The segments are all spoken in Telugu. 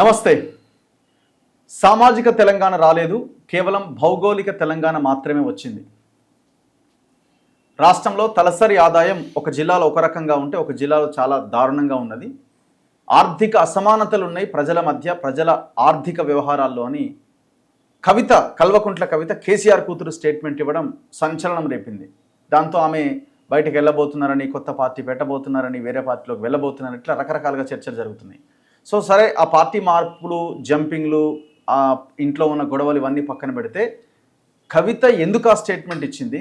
నమస్తే. సామాజిక తెలంగాణ రాలేదు, కేవలం భౌగోళిక తెలంగాణ మాత్రమే వచ్చింది. రాష్ట్రంలో తలసరి ఆదాయం ఒక జిల్లాలో ఒక రకంగా ఉంటే ఒక జిల్లాలో చాలా దారుణంగా ఉన్నది. ఆర్థిక అసమానతలు ఉన్నాయి ప్రజల మధ్య, ప్రజల ఆర్థిక వ్యవహారాల్లో అని కల్వకుంట్ల కవిత కేసీఆర్ కూతురు స్టేట్మెంట్ ఇవ్వడం సంచలనం రేపింది. దాంతో ఆమె బయటకు వెళ్ళబోతున్నారని, కొత్త పార్టీ పెట్టబోతున్నారని, వేరే పార్టీలోకి వెళ్ళబోతున్నారని ఇట్లా రకరకాలుగా చర్చలు జరుగుతున్నాయి. సరే, ఆ పార్టీ మార్పులు, జంపింగ్లు, ఆ ఇంట్లో ఉన్న గొడవలు ఇవన్నీ పక్కన పెడితే కవిత ఎందుకు ఆ స్టేట్మెంట్ ఇచ్చింది?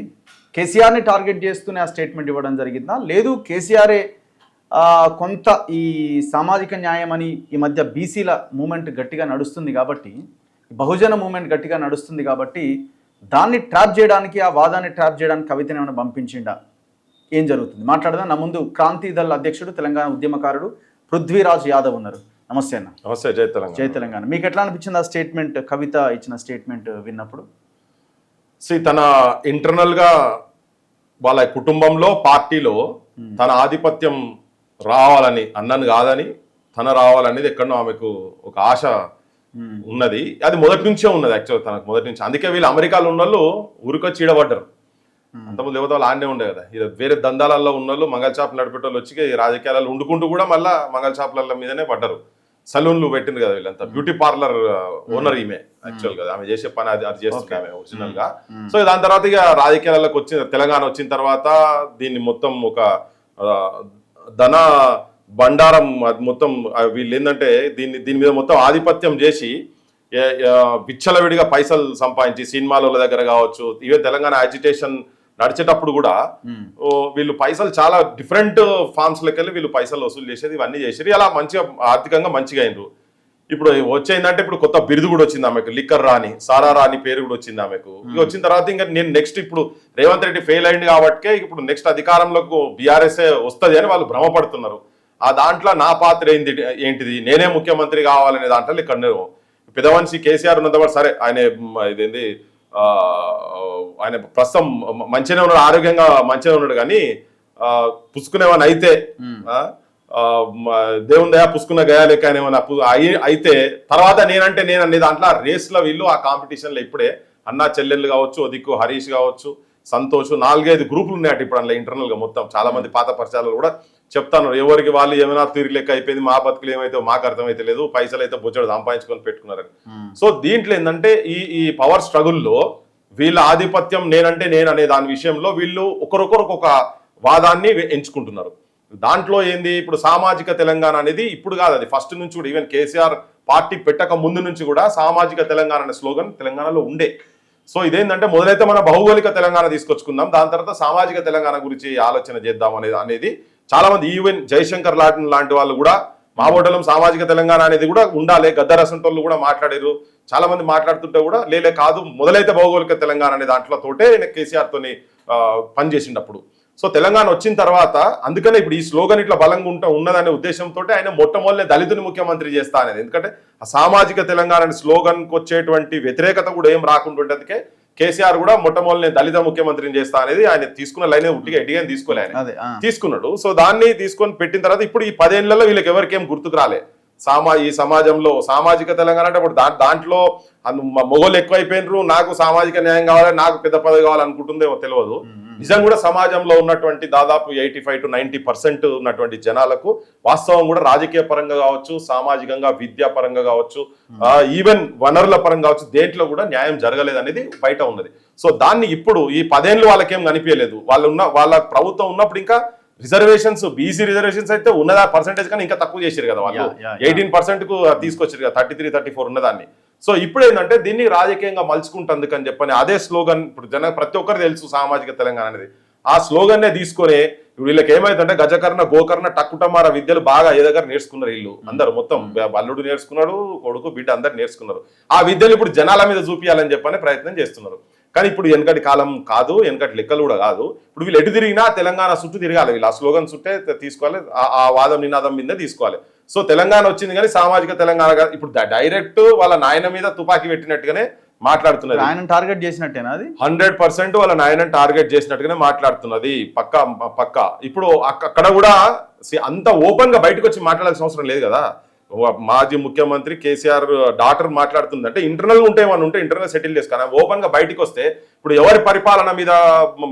కేసీఆర్ని టార్గెట్ చేస్తూనే ఆ స్టేట్మెంట్ ఇవ్వడం జరిగిందా, లేదు కేసీఆరే కొంత ఈ సామాజిక న్యాయం అని ఈ మధ్య బీసీల మూమెంట్ గట్టిగా నడుస్తుంది కాబట్టి, బహుజన మూమెంట్ గట్టిగా నడుస్తుంది కాబట్టి దాన్ని ట్రాప్ చేయడానికి, ఆ వాదాన్ని ట్రాప్ చేయడానికి కవితని ఏమైనా పంపించిండా? ఏం జరుగుతుంది మాట్లాడదాం. నా ముందు క్రాంతి దళ అధ్యక్షుడు, తెలంగాణ ఉద్యమకారుడు పృథ్వీరాజ్ యాదవ్ ఉన్నారు. నమస్తే అన్న. నమస్తే. జై తెలంగాణ. జై తెలంగాణ. మీకు ఎట్లా అనిపించింది ఆ స్టేట్మెంట్, కవిత ఇచ్చిన స్టేట్మెంట్ విన్నప్పుడు? తన ఇంటర్నల్ గా వాళ్ళ కుటుంబంలో, పార్టీలో తన ఆధిపత్యం రావాలని, అన్నను కాదని తన రావాలనేది ఎక్కడో ఆమెకు ఒక ఆశ ఉన్నది. అది మొదటి నుంచే ఉన్నది యాక్చువల్, తనకు మొదటి నుంచి. అందుకే వీళ్ళు అమెరికాలో ఉన్న వాళ్ళు ఊరికొచ్చి ఈడబడ్డారు. అంతకుముందు దేవత వాళ్ళు ఆడనే ఉండే కదా. ఇది వేరే దందాలలో ఉన్న వాళ్ళు, మంగళ షాపులు నడిపేటోళ్ళు వచ్చి రాజకీయాలలో ఉండుకుంటూ కూడా మళ్ళీ మంగళ షాపుల మీదనే పడ్డారు. సలూన్లు పెట్టింది కదా వీళ్ళంతా. బ్యూటీ పార్లర్ ఓనర్ ఈమె యాక్చువల్ గా. ఆమె చేసే పని అది చేస్తుంది ఆమె ఒరిజినల్ గా. సో దాని తర్వాత ఇక రాజకీయాలకు వచ్చిన, తెలంగాణ వచ్చిన తర్వాత దీన్ని మొత్తం ఒక ధన బండారం, అది మొత్తం వీళ్ళు ఏంటంటే దీని మీద మొత్తం ఆధిపత్యం చేసి విచ్చలవిడిగా పైసలు సంపాదించి, సినిమాల దగ్గర కావచ్చు, ఇవే తెలంగాణ అజిటేషన్ నడిచేటప్పుడు కూడా వీళ్ళు పైసలు చాలా డిఫరెంట్ ఫార్మ్స్ లెక్కలు వీళ్ళు పైసలు వసూలు చేసేది, ఇవన్నీ చేసేది. అలా మంచిగా ఆర్థికంగా మంచిగా అయినరు. ఇప్పుడు వచ్చేందంటే ఇప్పుడు కొత్త బిరుదు కూడా వచ్చింది ఆమెకు, లిక్కర్ రాని, సారా రాని పేరు కూడా వచ్చింది ఆమెకు. ఇక వచ్చిన తర్వాత ఇంకా నేను నెక్స్ట్ ఇప్పుడు రేవంత్ రెడ్డి ఫెయిల్ అయింది కాబట్టి ఇప్పుడు నెక్స్ట్ అధికారంలోకి బీఆర్ఎస్ఏ వస్తుంది అని వాళ్ళు భ్రమపడుతున్నారు. ఆ దాంట్లో నా పాత్ర ఏంటిది, నేనే ముఖ్యమంత్రి కావాలనే దాంట్లో ఇక్కడ పెదవన్సి కేసీఆర్ ఉన్నంత సరే, ఆయన ఇదేంది ఆయన ప్రస్తుతం మంచిగానే ఉన్నాడు, ఆరోగ్యంగా మంచిగా ఉన్నాడు. కానీ పుసుకునేమని అయితే దేవుని దయా పుసుకున్న గయా లెక్క ఏమైనా అయితే తర్వాత నేనంటే నేను అనే దాంట్లో రేస్లో వీళ్ళు ఆ కాంపిటీషన్లో ఇప్పుడే అన్నా చెల్లెళ్ళు కావచ్చు, దిక్కు హరీష్ కావచ్చు, సంతోష్, 4-5 గ్రూపులు ఉన్నాయట ఇప్పుడు అందులో ఇంటర్నల్ గా. మొత్తం చాలా మంది పాత పరిచయాలు కూడా చెప్తాను, ఎవరికి వాళ్ళు ఏమైనా తీరు లెక్క అయిపోయింది, మా బతుకులు ఏమైతే మాకు అర్థమైతే లేదు, పైసలు అయితే బొచ్చడు సంపాదించుకొని పెట్టుకున్నారని. సో దీంట్లో ఏంటంటే ఈ పవర్ స్ట్రగుల్లో వీళ్ళ ఆధిపత్యం, నేనంటే నేను అనే దాని విషయంలో వీళ్ళు ఒకరొకరికి ఒక వాదాన్ని ఎంచుకుంటున్నారు. దాంట్లో ఏంది, ఇప్పుడు సామాజిక తెలంగాణ అనేది ఇప్పుడు కాదు, అది ఫస్ట్ నుంచి కూడా, ఈవెన్ కేసీఆర్ పార్టీ పెట్టక ముందు నుంచి కూడా సామాజిక తెలంగాణ అనే స్లోగన్ తెలంగాణలో ఉండే. సో ఇదేంటంటే మొదలైతే మన భౌగోళిక తెలంగాణ తీసుకొచ్చుకుందాం, దాని తర్వాత సామాజిక తెలంగాణ గురించి ఆలోచన చేద్దాం అనేది చాలా మంది, ఈవెన్ జయశంకర్ లాంటి వాళ్ళు కూడా మా ఓటలం సామాజిక తెలంగాణ అనేది కూడా ఉండాలి, గద్దర్ అసంటోళ్ళు కూడా మాట్లాడారు. చాలా మంది మాట్లాడుతుంటే కూడా లేలే కాదు, మొదలైతే భౌగోళిక తెలంగాణ అనే దాంట్లో తోటే కేసీఆర్ తోని పనిచేసిండప్పుడు. సో తెలంగాణ వచ్చిన తర్వాత అందుకనే ఇప్పుడు ఈ స్లోగన్ ఇట్లా బలంగా ఉన్నదనే ఉద్దేశంతో ఆయన మొట్టమొదటి దళితుని ముఖ్యమంత్రి చేస్తా అనేది. ఎందుకంటే ఆ సామాజిక తెలంగాణ అనే స్లోగన్కి వచ్చేటువంటి వ్యతిరేకత కూడా ఏం రాకుండా ఉండేందుకే కేసీఆర్ కూడా మొట్టమొదటి దళిత ముఖ్యమంత్రిని చేస్తా అనేది ఆయన తీసుకున్న లైన్. ఉట్టిగా ఎడిగా తీసుకోలే, ఆయన తీసుకున్నాడు. సో దాన్ని తీసుకొని పెట్టిన తర్వాత ఇప్పుడు ఈ 10 ఏళ్లలో వీళ్ళకి ఎవరికేం గుర్తుకు రాలే ఈ సమాజంలో సామాజిక తెలంగాణ అంటే. ఇప్పుడు దాంట్లో మొగోళ్ళు ఎక్కువైపోయినరు, నాకు సామాజిక న్యాయం కావాలి, నాకు పెద్ద పదవి కావాలనుకుంటుందేమో తెలియదు. నిజం కూడా సమాజంలో ఉన్నటువంటి దాదాపు 85 to 90% ఉన్నటువంటి జనాలకు వాస్తవం కూడా రాజకీయ పరంగా కావచ్చు, సామాజికంగా, విద్యా పరంగా కావచ్చు, ఈవెన్ వనరుల పరంగా కావచ్చు, దేంట్లో కూడా న్యాయం జరగలేదు అనేది బయట ఉన్నది. సో దాన్ని ఇప్పుడు ఈ 10 ఏళ్ళు వాళ్ళకేం కనిపించలేదు. వాళ్ళ ప్రభుత్వం ఉన్నప్పుడు ఇంకా రిజర్వేషన్స్, బీసీ రిజర్వేషన్స్ అయితే ఉన్నదా పర్సెంటేజ్ కానీ ఇంకా తక్కువ చేశారు కదా వాళ్ళు, 18% కు తీసుకొచ్చారు కదా, 33-34 ఉన్నదాన్ని. సో ఇప్పుడు ఏంటంటే దీన్ని రాజకీయంగా మలుచుకుంటుంది అని చెప్పని అదే స్లోగన్ ఇప్పుడు ప్రతి ఒక్కరు తెలుసు సామాజిక తెలంగాణ అనేది. ఆ స్లోగన్నే తీసుకొని వీళ్ళకి ఏమైందంటే గజకర్ణ, గోకర్ణ, టక్కుటమార విద్యలు బాగా ఏ దగ్గర నేర్చుకున్నారు వీళ్ళు అందరూ. మొత్తం బల్లుడు నేర్చుకున్నాడు, కొడుకు బిడ్డ అందరు నేర్చుకున్నారు. ఆ విద్యలు ఇప్పుడు జనాల మీద చూపించాలని చెప్పని ప్రయత్నం చేస్తున్నారు. కానీ ఇప్పుడు వెనకటి కాలం కాదు, వెనకటి లెక్కలు కూడా కాదు. ఇప్పుడు వీళ్ళు ఎటు తిరిగినా తెలంగాణ చుట్టూ తిరగాలి, వీళ్ళు ఆ స్లోగన్ చుట్టే తీసుకోవాలి, ఆ వాదం నినాదం మీదే తీసుకోవాలి. సో తెలంగాణ వచ్చింది కానీ సామాజిక తెలంగాణ ఇప్పుడు డైరెక్ట్ వాళ్ళ నాయన మీద తుపాకీ పెట్టినట్టుగానే మాట్లాడుతున్నది. ఆయన టార్గెట్ చేసినట్టేనా అది? 100% వాళ్ళ నాయన టార్గెట్ చేసినట్టుగానే మాట్లాడుతున్నది పక్క. ఇప్పుడు అక్కడ కూడా అంత ఓపెన్ గా బయటకు వచ్చి మాట్లాడాల్సిన అవసరం లేదు కదా. మాజీ ముఖ్యమంత్రి కేసీఆర్ డాటర్ మాట్లాడుతుంది అంటే ఇంటర్నల్ ఉంటే ఏమన్నా ఉంటే ఇంటర్నల్ సెటిల్ చేసుకున్నా ఓపెన్ గా బయటకు వస్తే ఇప్పుడు ఎవరి పరిపాలన మీద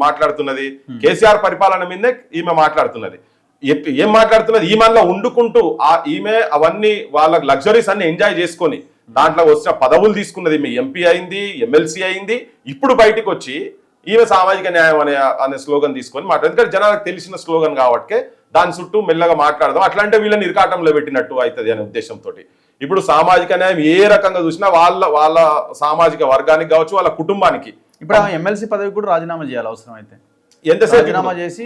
మాట్లాడుతున్నది? కేసీఆర్ పరిపాలన మీదే ఈమె మాట్లాడుతున్నది. ఏం మాట్లాడుతున్నది? ఈమెలో వండుకుంటూ ఈమె అవన్నీ వాళ్ళ లగ్జరీస్ అన్ని ఎంజాయ్ చేసుకొని దాంట్లో వచ్చిన పదవులు తీసుకున్నది. మీ ఎంపీ అయింది, ఎమ్మెల్సీ అయింది. ఇప్పుడు బయటకు వచ్చి ఈమె సామాజిక న్యాయం అనే స్లోగన్ తీసుకొని మాట్లాడు. ఎందుకంటే జనాలకు తెలిసిన స్లోగన్ కాబట్టి దాని చుట్టూ మెల్లగా మాట్లాడదాం, అట్లాంటి వీళ్ళని ఇరకాటంలో పెట్టినట్టు అవుతుంది అనే ఉద్దేశంతో ఇప్పుడు సామాజిక న్యాయం ఏ రకంగా చూసినా వాళ్ళ సామాజిక వర్గానికి కావచ్చు, వాళ్ళ కుటుంబానికి. ఇప్పుడు ఎమ్మెల్సీ పదవి కూడా రాజీనామా చేయాలి అవసరం అయితే, ఎంతసేపు రాజీనామా చేసి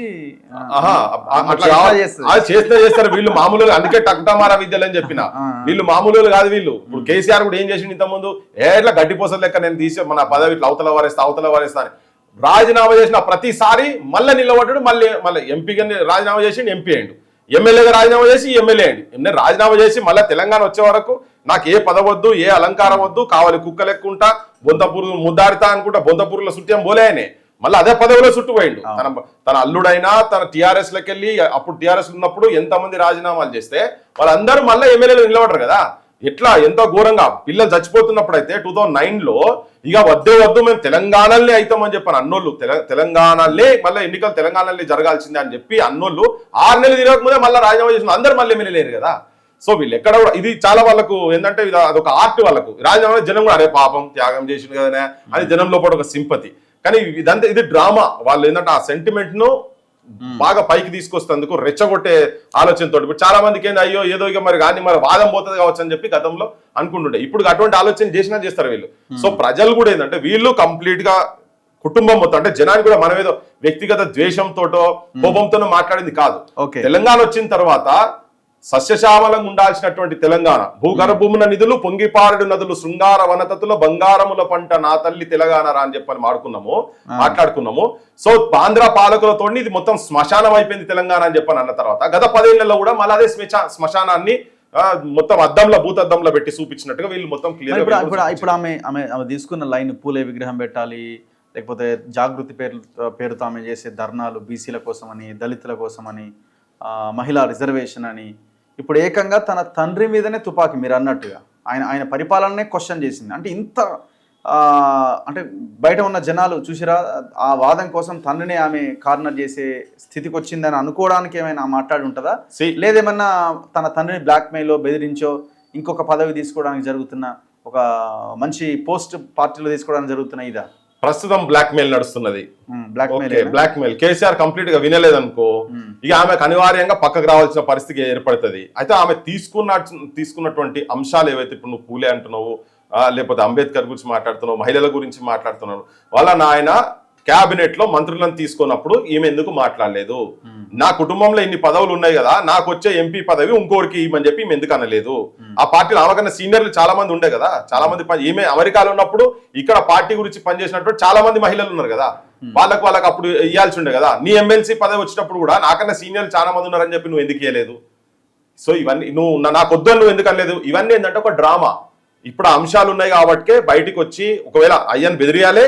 చేస్తారు వీళ్ళు మామూలుగా. అందుకే టక్టమారా విద్యలు అని చెప్పిన వీళ్ళు మామూలు కాదు. వీళ్ళు ఇప్పుడు కేసీఆర్ కూడా ఏం చేసిండు ఇంతకుముందు, ఎట్లా గడ్డిపోసలు లెక్క నేను తీసే మన పదవి ఇట్లా అవతల వారేస్తా అని రాజీనామా చేసిన ప్రతిసారి మళ్ళీ నిలబడ్డాడు. మళ్ళీ ఎంపీగా రాజీనామా చేసి ఎంపీ అయ్యిండు, ఎమ్మెల్యేగా రాజీనామా చేసి ఎమ్మెల్యే అయ్యిండు. నేను రాజీనామా చేసి మళ్ళీ తెలంగాణ వచ్చే వరకు నాకు ఏ పదవద్దు, ఏ అలంకారం వద్దు, కావాలి కుక్క లెక్కుంటా, బొంతపూరు ముద్దాడుతా అనుకుంటా బొంతపూరులో చుట్టేం పోలేయనే మళ్ళీ అదే పదవిలో చుట్టుపోయిండు. తన అల్లుడైనా తన టీఆర్ఎస్ లకి వెళ్ళి అప్పుడు టీఆర్ఎస్ ఉన్నప్పుడు ఎంతమంది రాజీనామాలు చేస్తే వాళ్ళందరూ మళ్ళీ ఎమ్మెల్యేలు నిలబడరు కదా. ఎట్లా ఎంతో ఘోరంగా పిల్లలు చచ్చిపోతున్నప్పుడు అయితే 2009లో ఇక వద్దు మేము తెలంగాణలే అవుతామని చెప్పాను అన్నోళ్ళు. తెలంగాణలే మళ్ళీ ఎన్నికలు తెలంగాణలే జరగాల్సిందే అని చెప్పి అన్నోళ్ళు 6 నెలలు తిరగకముందే మళ్ళీ రాజీనామా చేసిన అందరూ మళ్ళీ ఎమ్మెల్యే లేరు కదా. సో వీళ్ళు ఎక్కడ కూడా ఇది చాలా వాళ్ళకు ఏంటంటే అదొక ఆర్ట్ వాళ్ళకు. రాజీనామా జనం కూడా అరే పాపం త్యాగం చేసింది కదనే అని జనంలో కూడా ఒక సింపతి. కానీ ఇదంతా ఇది డ్రామా. వాళ్ళు ఏంటంటే ఆ సెంటిమెంట్ ను బాగా పైకి తీసుకొస్తేందుకు రెచ్చగొట్టే ఆలోచనతో ఇప్పుడు చాలా మందికి ఏంది అయ్యో ఏదో ఇక మరి కానీ మరి వాదం పోతుంది కావచ్చు అని చెప్పి గతంలో అనుకుంటుండే. ఇప్పుడు అటువంటి ఆలోచన చేస్తారు వీళ్ళు. సో ప్రజలు కూడా ఏంటంటే వీళ్ళు కంప్లీట్ గా కుటుంబం మొత్తం అంటే జనానికి కూడా మనం ఏదో వ్యక్తిగత ద్వేషంతోటో కోపంతోనో మాట్లాడింది కాదు. తెలంగాణ వచ్చిన తర్వాత సస్యశ్యామలంగా ఉండాల్సినటువంటి తెలంగాణ, భూగర్భమున నిధులు పొంగిపారుడు నదులు శృంగార వనతతుల బంగారముల పంట నా తల్లి తెలంగాణ రా అని చెప్పని మాట్లాడుకున్నాము. సో ఆంధ్ర పాలకులతో ఇది మొత్తం శ్మశానం అయిపోయింది తెలంగాణ అని చెప్పని అన్న తర్వాత గత 10 ఏళ్లలో కూడా మళ్ళీ అదే శ్మశానాన్ని మొత్తం భూతద్దంలో పెట్టి చూపించినట్టుగా వీళ్ళు మొత్తం క్లియర్. ఇప్పుడు ఆమె తీసుకున్న లైన్ పూలే విగ్రహం పెట్టాలి, లేకపోతే జాగృతి పేరుతో ఆమె చేసే ధర్నాలు బీసీల కోసమని, దళితుల కోసమని, మహిళా రిజర్వేషన్ అని, ఇప్పుడు ఏకంగా తన తండ్రి మీదనే తుపాకీ మీరు అన్నట్టుగా ఆయన పరిపాలననే క్వశ్చన్ చేసింది. అంటే ఇంత అంటే బయట ఉన్న జనాలు చూసిరా ఆ వాదం కోసం తండ్రిని ఆమె కార్నర్ చేసే స్థితికి వచ్చిందని అనుకోవడానికి ఏమైనా మాట్లాడి ఉంటుందా? లేదేమన్నా తన తండ్రిని బ్లాక్మెయిల్లో బెదిరించో ఇంకొక పదవి తీసుకోవడానికి జరుగుతున్న ఒక మంచి పోస్ట్ పార్టీలో తీసుకోవడానికి జరుగుతున్న ఇదా? ప్రస్తుతం బ్లాక్ మెయిల్ నడుస్తున్నది. బ్లాక్ మెయిల్ కేసీఆర్ కంప్లీట్ గా వినలేదనుకో ఇక ఆమెకు అనివార్యంగా పక్కకు రావాల్సిన పరిస్థితి ఏర్పడుతుంది. అయితే ఆమె తీసుకున్నటువంటి అంశాలు ఏవైతే ఇప్పుడు నువ్వు పూలే అంటున్నావు, లేకపోతే అంబేద్కర్ గురించి మాట్లాడుతున్నావు, మహిళల గురించి మాట్లాడుతున్నావు, వాళ్ళ నాయన క్యాబినెట్ లో మంత్రులను తీసుకున్నప్పుడు ఈమె ఎందుకు మాట్లాడలేదు? నా కుటుంబంలో ఇన్ని పదవులు ఉన్నాయి కదా, నాకు వచ్చే ఎంపీ పదవి ఇంకోరికి ఇవ్వమని చెప్పి ఈమె ఎందుకు అనలేదు? ఆ పార్టీలో ఆమెకన్నా సీనియర్లు చాలా మంది ఉండే కదా, చాలా మంది ఈమె అమెరికాలో ఉన్నప్పుడు ఇక్కడ పార్టీ గురించి పనిచేసినప్పుడు చాలా మంది మహిళలు ఉన్నారు కదా, వాళ్ళకి అప్పుడు ఇవ్వాల్సి ఉండే కదా. నీ ఎమ్మెల్సీ పదవి వచ్చినప్పుడు కూడా నాకన్నా సీనియర్లు చాలా మంది ఉన్నారని చెప్పి నువ్వు ఎందుకు ఇవ్వలేదు? సో ఇవన్నీ నువ్వు నాకు వద్దని నువ్వు ఎందుకు అనలేదు? ఇవన్నీ ఏంటంటే ఒక డ్రామా. ఇప్పుడు అంశాలు ఉన్నాయి కాబట్టి బయటికి వచ్చి ఒకవేళ అయ్యని బెదిరియాలే,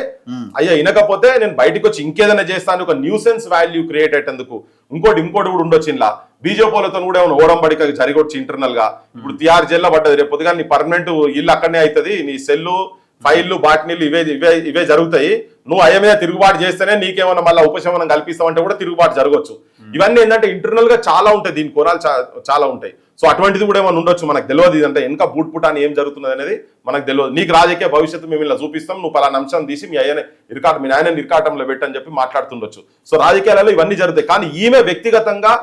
అయ్యా వినకపోతే నేను బయటకు వచ్చి ఇంకేదైనా చేస్తాను ఒక న్యూసెన్స్ వాల్యూ క్రియేట్ అయ్యేందుకు ఇంకోటి కూడా ఉండొచ్చు. ఇలా బీజేపీలతో కూడా ఏమైనా ఓడంబడిక జరిగొచ్చు ఇంటర్నల్ గా. ఇప్పుడు తిహార్ జైల్లో పడ్డది, రేపు పొద్దుగా నీ పర్మనెంట్ ఇల్లు అక్కడనే అవుతుంది, నీ సెల్లు ఫైళ్లు బాటినీళ్ళు ఇవే జరుగుతాయి. నువ్వు అయ్య మీద తిరుగుబాటు చేస్తేనే నీకేమన్నా మళ్ళీ ఉపశమనం కల్పిస్తామంటే కూడా తిరుగుబాటు జరగవచ్చు. ఇవన్నీ ఏంటంటే ఇంటర్నల్ గా చాలా ఉంటాయి, దీని కోణాలు చాలా ఉంటాయి. సో అటువంటిది కూడా ఏమైనా ఉండొచ్చు, మనకు తెలియదు. ఇదంటే ఇంకా బూట్పుటాన్ని ఏం జరుగుతున్నది అనేది మనకు తెలియదు. నీకు రాజకీయ భవిష్యత్తు మేము ఇలా చూపిస్తాం, నువ్వు పలానా అంశం తీసి మీ ఆయన ఇరకాటంలో పెట్టని చెప్పి మాట్లాడుతుండొచ్చు. సో రాజకీయాలలో ఇవన్నీ జరుగుతాయి. కానీ ఈమె వ్యక్తిగతంగా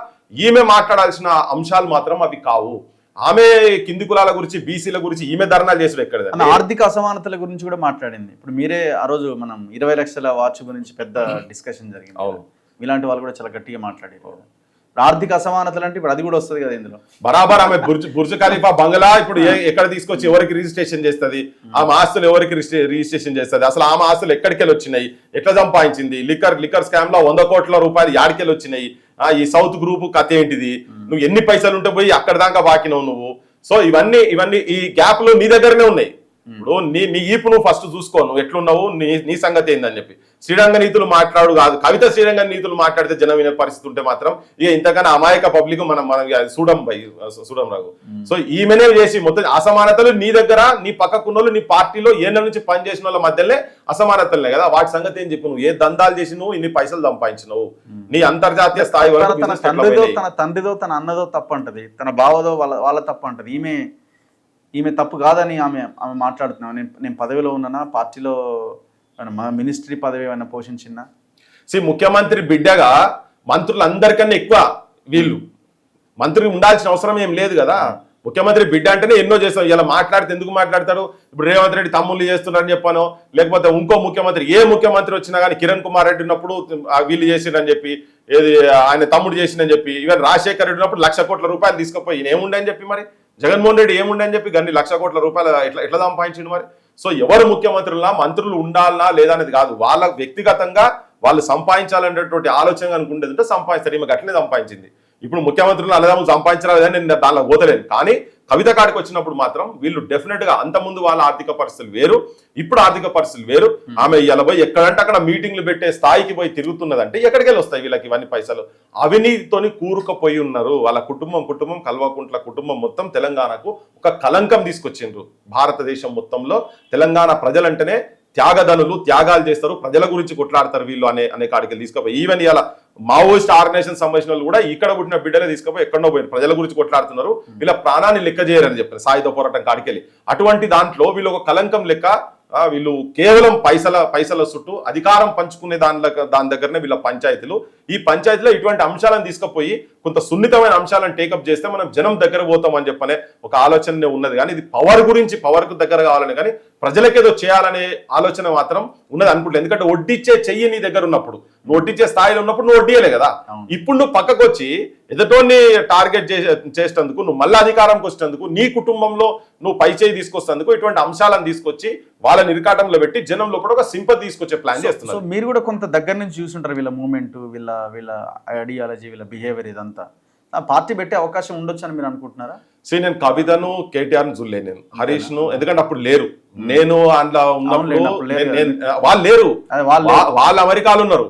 ఈమె మాట్లాడాల్సిన అంశాలు మాత్రం అవి కావు. ఆమె కింది కులాల గురించి, బీసీల గురించి ఈమె ధర్నాలు చేసుడు ఎక్కడ? ఆర్థిక అసమానతల గురించి కూడా మాట్లాడింది. ఇప్పుడు మీరే ఆ రోజు మనం 20 లక్షల వాచ్ గురించి పెద్ద డిస్కషన్ జరిగింది. అవును, ఇలాంటి వాళ్ళు కూడా చాలా గట్టిగా మాట్లాడారు. ఆర్థిక అసమానతలు అంటే ఇప్పుడు అది కూడా వస్తుంది కదా ఇందులో. బరాబర్ ఆమె బుర్జ్ ఖలీఫా బంగ్లా ఇప్పుడు ఎక్కడ తీసుకొచ్చి ఎవరికి రిజిస్ట్రేషన్ చేస్తుంది, ఆమె ఆస్తులు ఎవరికి రిజిస్ట్రేషన్ చేస్తుంది, అసలు ఆమె ఆస్తులు ఎక్కడికెళ్ళి వచ్చినాయి, ఎట్లా సంపాదించింది, లిక్కర్ స్కామ్ లో 100 కోట్ల రూపాయలు యాడికెళ్ళి వచ్చినాయి, ఈ సౌత్ గ్రూప్ కథ ఏంటిది, నువ్వు ఎన్ని పైసలు ఉంటే పోయి అక్కడ దాకా బాకినావు నువ్వు. సో ఇవన్నీ ఈ గ్యాప్లు నీ దగ్గరనే ఉన్నాయి. ఇప్పుడు నీ ఈపు నువ్వు ఫస్ట్ చూసుకో, నువ్వు ఎట్లున్నావు, నీ సంగతి ఏందని చెప్పి. శ్రీరంగ నీతులు మాట్లాడు కాదు, కవిత శ్రీరంగ నీతులు మాట్లాడితే జనం వినే పరిస్థితి ఉంటే మాత్రం ఇక ఇంతకన్నా అమాయక పబ్లిక్ మనం చూడం రాగు. సో ఈమెనే చేసి మొత్తం అసమానతలు నీ దగ్గర, నీ పక్కకున్నోళ్ళు, నీ పార్టీలో ఏళ్ళ నుంచి పనిచేసిన వాళ్ళ మధ్యలో అసమానతలే కదా. వాటి సంగతి ఏం చెప్పు, నువ్వు ఏ దందాలు చేసినావు, ఇన్ని పైసలు సంపాదించినావు, నీ అంతర్జాతీయ స్థాయి వరకు తన తండ్రిదో తన అన్నదో తప్పు అంటది, తన బావదో వాళ్ళ తప్పు అంటది. ఈమె తప్పు కాదని ఆమె మాట్లాడుతున్నావు. నేను పదవిలో ఉన్నానా, పార్టీలో మినిస్ట్రీ పదవి ఏమైనా పోషించినా? ముఖ్యమంత్రి బిడ్డగా మంత్రులందరికన్నా ఎక్కువ వీళ్ళు మంత్రి ఉండాల్సిన అవసరం ఏం లేదు కదా. ముఖ్యమంత్రి బిడ్డ అంటేనే ఎన్నో చేస్తాం. ఇలా మాట్లాడితే ఎందుకు మాట్లాడతాడు? ఇప్పుడు రేవంత్ రెడ్డి తమ్ముళ్ళు చేస్తున్నారని చెప్పాను, లేకపోతే ఇంకో ముఖ్యమంత్రి, ఏ ముఖ్యమంత్రి వచ్చినా కానీ కిరణ్ కుమార్ రెడ్డి ఉన్నప్పుడు వీళ్ళు చేసిండని చెప్పి, ఏది ఆయన తమ్ముడు చేసిందని చెప్పి, ఈవెన్ రాజశేఖర్ రెడ్డి ఉన్నప్పుడు 1,00,000 కోట్ల రూపాయలు తీసుకుపోయి ఏముండే అని చెప్పి, మరి జగన్మోహన్ రెడ్డి ఏముండే అని చెప్పి గన్ని 1,00,000 కోట్ల రూపాయలు ఎట్లా సంపాదించిండు మరి? సో ఎవరు ముఖ్యమంత్రులా, మంత్రులు ఉండాలనా లేదా అనేది కాదు, వాళ్ళ వ్యక్తిగతంగా వాళ్ళు సంపాదించాలనేటువంటి ఆలోచన అనుకుంటే సంపాదిస్తారు. ఈమె అట్లనే సంపాదించింది. ఇప్పుడు ముఖ్యమంత్రులు అన్నదమ్ములు సంపాదించలేదని నేను దానిలో పోతలేను, కానీ కవిత కాడికి వచ్చినప్పుడు మాత్రం వీళ్ళు డెఫినెట్ గా అంతకుముందు వాళ్ళ ఆర్థిక పరిస్థితులు వేరు, ఇప్పుడు ఆర్థిక పరిస్థితులు వేరు. ఆమె ఇలా పోయి ఎక్కడంటే అక్కడ మీటింగ్లు పెట్టే స్థాయికి పోయి తిరుగుతున్నదంటే ఎక్కడికి వెళ్ళి వస్తాయి వీళ్ళకి ఇవన్నీ పైసలు? అవినీతితోని కూరుకుపోయి ఉన్నారు. వాళ్ళ కుటుంబం కల్వకుంట్ల కుటుంబం మొత్తం తెలంగాణకు ఒక కలంకం తీసుకొచ్చిండ్రు. భారతదేశం మొత్తంలో తెలంగాణ ప్రజలంటేనే త్యాగధనులు, త్యాగాలు చేస్తారు, ప్రజల గురించి కొట్లాడతారు వీళ్ళు అనే కాడికి తీసుకుపోయి, ఈవెన్ ఇలా మావోయిస్ట్ ఆర్గనైజేషన్ సంబంధించిన వాళ్ళు కూడా ఇక్కడ పుట్టిన బిడ్డలే తీసుకుపోయి ఎక్కడో పోయిన ప్రజల గురించి కొట్లాడుతున్నారు, వీళ్ళ ప్రాణాన్ని లెక్క చేయరని చెప్పారు సాయుధ పోరాటం కాడికెళ్ళి. అటువంటి దాంట్లో వీళ్ళు ఒక కలంకం లెక్క, వీళ్ళు కేవలం పైసల చుట్టూ అధికారం పంచుకునే దాని దగ్గరనే వీళ్ళ పంచాయతీలు. ఈ పంచాయతీలో ఇటువంటి అంశాలను తీసుకుపోయి కొంత సున్నితమైన అంశాలను టేకప్ చేస్తే మనం జనం దగ్గర పోతాం అని చెప్పనే ఒక ఆలోచన ఉన్నది. కానీ ఇది పవర్కు దగ్గర కావాలని, కానీ ప్రజలకేదో చేయాలనే ఆలోచన మాత్రం ఉన్నది అనుకుంటే. ఎందుకంటే వడ్డిచ్చే చెయ్యి నీ దగ్గర ఉన్నప్పుడు, నువ్వు వడ్డిచ్చే స్థాయిలో ఉన్నప్పుడు నువ్వు వడ్డీయలే కదా. ఇప్పుడు నువ్వు పక్కకు వచ్చి ఎదుటోని టార్గెట్ చేసేందుకు, నువ్వు మళ్ళీ అధికారంకి వచ్చేందుకు, నీ కుటుంబంలో నువ్వు పై చేయి తీసుకొస్తేందుకు ఇటువంటి అంశాలను తీసుకొచ్చి వాళ్ళని ఇరకాటంలో పెట్టి జనంలో కూడా ఒక సింపతి తీసుకొచ్చే ప్లాన్ చేస్తున్నారు. సో మీరు కూడా కొంత దగ్గర నుంచి చూసుంటారు వీళ్ళ మూవ్మెంట్, వీళ్ళ ఐడియాలజీ, వీళ్ళ బిహేవియర్, ఇదంతా పార్టీ పెట్టే అవకాశం ఉండొచ్చు అని మీరు అనుకుంటున్నారా? నేను కవితను, కేటీఆర్ను చూడలేను, నేను హరీష్ ను, ఎందుకంటే అప్పుడు లేరు, నేను అందులో ఉన్నప్పుడు వాళ్ళు లేరు, వాళ్ళు అమెరికాలో ఉన్నారు.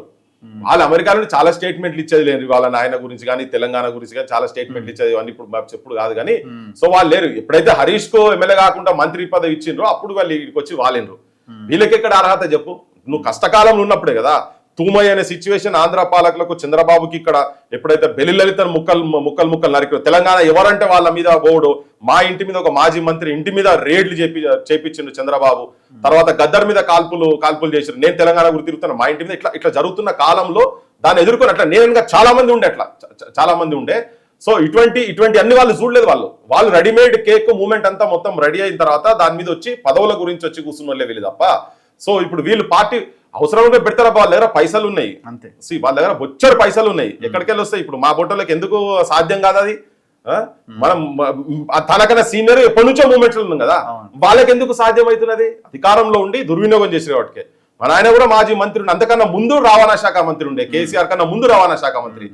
వాళ్ళు అమెరికాలో చాలా స్టేట్మెంట్లు ఇచ్చేది లేరు, వాళ్ళ నాయన గురించి కానీ తెలంగాణ గురించి కానీ చాలా స్టేట్మెంట్లు ఇచ్చేది అన్ని ఇప్పుడు చెప్పుడు కాదు. కానీ సో వాళ్ళు లేరు. ఎప్పుడైతే హరీష్ కు ఎమ్మెల్యే కాకుండా మంత్రి పదవి ఇచ్చిండ్రో అప్పుడు వాళ్ళు ఇక్కడికి వచ్చి వాళ్ళిండ్రు. వీళ్ళకి ఎక్కడ అర్హత చెప్పు? నువ్వు కష్టకాలంలో ఉన్నప్పుడే కదా. తూమయ్య అనే సిచ్యువేషన్ ఆంధ్ర పాలకులకు, చంద్రబాబుకి ఇక్కడ ఎప్పుడైతే బెల్లిలలితను ముక్కలు నరికారు, తెలంగాణ ఎవరంటే వాళ్ళ మీద గోడు, మా ఇంటి మీద ఒక మాజీ మంత్రి ఇంటి మీద రేడ్లు చేపించిండు చంద్రబాబు, తర్వాత గద్దర్ మీద కాల్పులు చేశారు. నేను తెలంగాణ గురించి తిరుగుతున్నా, మా ఇంటి మీద ఇట్లా జరుగుతున్న కాలంలో దాన్ని ఎదుర్కొని అట్లా నేనుగా చాలా మంది ఉండే. సో ఇటువంటి అన్ని వాళ్ళు చూడలేదు. వాళ్ళు రెడీమేడ్ కేక్ మూమెంట్ అంతా మొత్తం రెడీ అయిన తర్వాత దాని మీద వచ్చి పదవుల గురించి వచ్చి కూర్చున్న వాళ్ళే వీళ్ళు తప్ప. సో ఇప్పుడు వీళ్ళు పార్టీ అవసరంగా పెడతారా? వాళ్ళ దగ్గర పైసలు ఉన్నాయి అంతే. వాళ్ళ దగ్గర బొచ్చడు పైసలు ఉన్నాయి, ఎక్కడికెళ్ళి వస్తాయి? ఇప్పుడు మా బొట్టోళ్ళకి ఎందుకు సాధ్యం కాదు అది? మనం తనకన్నా సీనియర్ ఎప్పటి నుంచో మూమెంట్లు ఉన్నాం కదా, వాళ్ళకి ఎందుకు సాధ్యం అవుతున్నది? అధికారంలో ఉండి దుర్వినియోగం చేసిన వాటికే. మన ఆయన కూడా మాజీ మంత్రి ఉండే, అంతకన్నా ముందు రవాణా శాఖ మంత్రి ఉండే, కేసీఆర్ కన్నా ముందు రవాణా శాఖ మంత్రి,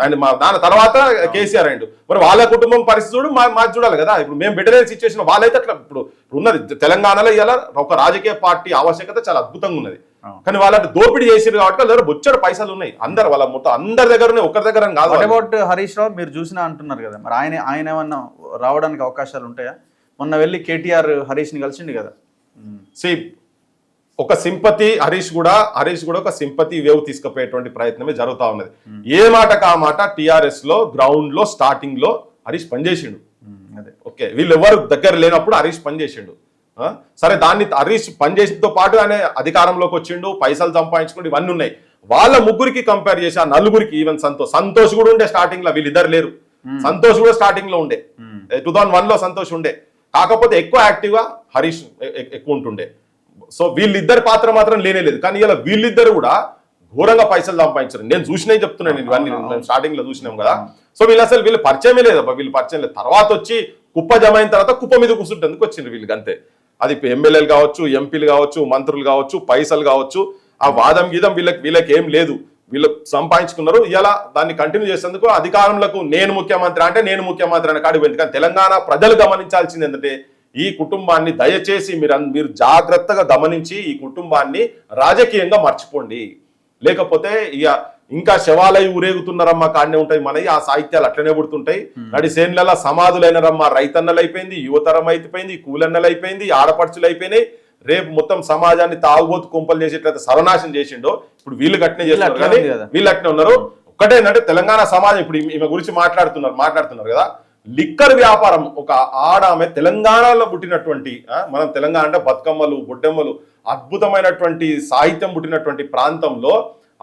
ఆయన దాని తర్వాత కేసీఆర్ అయిండు. మరి వాళ్ళ కుటుంబం పరిస్థితి చూడు, మాది చూడాలి కదా. ఇప్పుడు మేము బెటర్ సిచ్యువేషన్ వాళ్ళైతే అట్లా ఇప్పుడు ఉన్నది. తెలంగాణలో ఇలా ఒక రాజకీయ పార్టీ ఆవశ్యకత చాలా అద్భుతంగా ఉన్నది, కానీ వాళ్ళంటే దోపిడీ చేసిరు కాబట్టి వాళ్ళ దగ్గర బొచ్చడు పైసలు ఉన్నాయి. అందరు వాళ్ళ మొత్తం అందరి దగ్గర ఉన్నాయి, ఒకరి దగ్గర కాదు. అబౌట్ హరీష్ రావు మీరు చూసినా అంటున్నారు కదా, మరి ఆయన ఏమన్నా రావడానికి అవకాశాలు ఉంటాయా? మొన్న వెళ్ళి కేటీఆర్ హరీష్ ని కలిసిండు కదా. ఒక సింపతి హరీష్ కూడా ఒక సింపతి వేవ్ తీసుకుపోయేటువంటి ప్రయత్నమే జరుగుతా ఉన్నది. ఏ మాటకు ఆ మాట టిఆర్ఎస్ లో గ్రౌండ్ లో స్టార్టింగ్ లో హరీష్ పనిచేసిండు. ఓకే, వీళ్ళు ఎవరు దగ్గర లేనప్పుడు హరీష్ పనిచేసిండు. సరే, దాన్ని హరీష్ పనిచేసినతో పాటు ఆయన అధికారంలోకి వచ్చిండు, పైసలు సంపాదించుకుంటూ ఇవన్నీ ఉన్నాయి. వాళ్ళ ముగ్గురికి కంపేర్ చేసి ఆ నలుగురికి, ఈవెన్ సంతోష్ కూడా ఉండే స్టార్టింగ్ లో, వీళ్ళిద్దరు లేరు. సంతోష్ కూడా స్టార్టింగ్ లో ఉండే, 2001 లో సంతోష్ ఉండే, కాకపోతే ఎక్కువ యాక్టివ్ గా హరీష్ ఎక్కువ ఉంటుండే. సో వీళ్ళిద్దరి పాత్ర మాత్రం లేనేలేదు. కానీ ఇలా వీళ్ళిద్దరు కూడా ఘోరంగా పైసలు సంపాదించారు. నేను చూసినవి చెప్తున్నాను, ఇవన్నీ స్టార్టింగ్ లో చూసినాం కదా. సో వీళ్ళు పరిచయమే లేదు, వీళ్ళు పరిచయం లేదు. తర్వాత వచ్చి కుప్ప జమ అయిన తర్వాత కుప్ప మీద కూర్చుంటేందుకు వచ్చిండ్రు వీళ్ళకి అంతే. అది ఎమ్మెల్యేలు కావచ్చు, ఎంపీలు కావచ్చు, మంత్రులు కావచ్చు, పైసలు కావచ్చు, ఆ వాదం గీదం వీళ్ళకి ఏం లేదు. వీళ్ళు సంపాదించుకున్నారు. ఇలా దాన్ని కంటిన్యూ చేసేందుకు అధికారంలో నేను ముఖ్యమంత్రి అనే కాడిపోయింది. కానీ తెలంగాణ ప్రజలు గమనించాల్సింది ఏంటంటే ఈ కుటుంబాన్ని దయచేసి మీరు జాగ్రత్తగా గమనించి ఈ కుటుంబాన్ని రాజకీయంగా మర్చిపోండి. లేకపోతే ఇక ఇంకా శవాలై ఊరేగుతున్నారమ్మా కాడనే ఉంటాయి మనవి, ఆ సాహిత్యాలు అట్లనే పుడుతుంటాయి. నడి సేన్ల సమాధులైనరమ్మా రైతన్నలు అయిపోయింది, యువతరం అయిపోయింది, కూలన్నలు అయిపోయింది, ఆడపడుచులు అయిపోయినాయి. రేపు మొత్తం సమాజాన్ని తాగుబోతు కుంపలు చేసేట్లయితే సర్వనాశం చేసిండో ఇప్పుడు వీళ్ళు గట్టినే చేస్తున్నారు. కానీ వీళ్ళు అట్నే ఉన్నారు. ఒకటేంటంటే తెలంగాణ సమాజం ఇప్పుడు ఈమె గురించి మాట్లాడుతున్నారు కదా, లిక్కర్ వ్యాపారం. ఒక ఆమె తెలంగాణలో పుట్టినటువంటి, మనం తెలంగాణ అంటే బతుకమ్మలు బొడ్డెమ్మలు అద్భుతమైనటువంటి సాహిత్యం పుట్టినటువంటి ప్రాంతంలో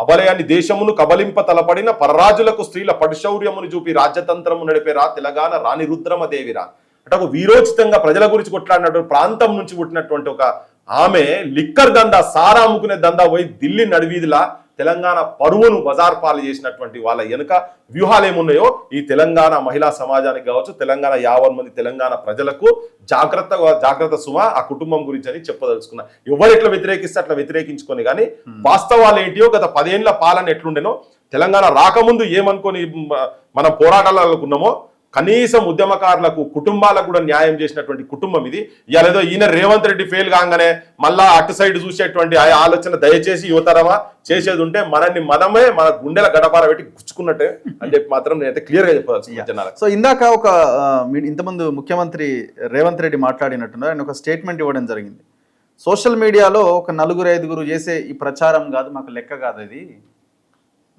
అబలయాన్ని దేశమును కబలింప తలపడిన పరరాజులకు స్త్రీల పడిశౌర్యమును చూపి రాజ్యతంత్రము నడిపేరా తెలంగాణ రాణి రుద్రమదేవిరా అంటే ఒక వీరోచితంగా ప్రజల గురించి కొట్లాడినటువంటి ప్రాంతం నుంచి పుట్టినటువంటి ఒక ఆమె లిక్కర్ దందా, సారా అమ్ముకునే దందా పోయి ఢిల్లీ నడివీధిలా తెలంగాణ పరువును బజార్ పాలు చేసినటువంటి వాళ్ళ వెనుక వ్యూహాలు ఏమున్నాయో ఈ తెలంగాణ మహిళా సమాజానికి కావచ్చు, తెలంగాణ 50 మంది తెలంగాణ ప్రజలకు జాగ్రత్త సుమ ఆ కుటుంబం గురించి అని చెప్పదలుచుకున్నా. ఎవరు ఎట్లా వ్యతిరేకిస్తే అట్లా వ్యతిరేకించుకొని, కానీ వాస్తవాలు ఏంటియో గత 10 ఏళ్ల పాలన ఎట్లుండేనో, తెలంగాణ రాకముందు ఏమనుకొని మన పోరాటాలలో ఉన్నామో కనీసం ఉద్యమకారులకు కుటుంబాలకు కూడా న్యాయం చేసినటువంటి కుటుంబం ఇది. ఇవాళ ఏదో ఈయన రేవంత్ రెడ్డి ఫెయిల్ కాగానే మళ్ళా అటు సైడ్ చూసేటువంటి ఆలోచన దయచేసి యువతరమా చేసేది ఉంటే మనమే మన గుండెల గడపార పెట్టి గుచ్చుకున్నట్టే అని చెప్పి మాత్రం నేనైతే క్లియర్ గా చెప్పాల్సి. సో ఇందాక ఇంతకుముందు ముఖ్యమంత్రి రేవంత్ రెడ్డి మాట్లాడినట్టున్నారు, ఆయన ఒక స్టేట్మెంట్ ఇవ్వడం జరిగింది. సోషల్ మీడియాలో ఒక 4-5 చేసే ఈ ప్రచారం కాదు, మాకు లెక్క కాదు, అది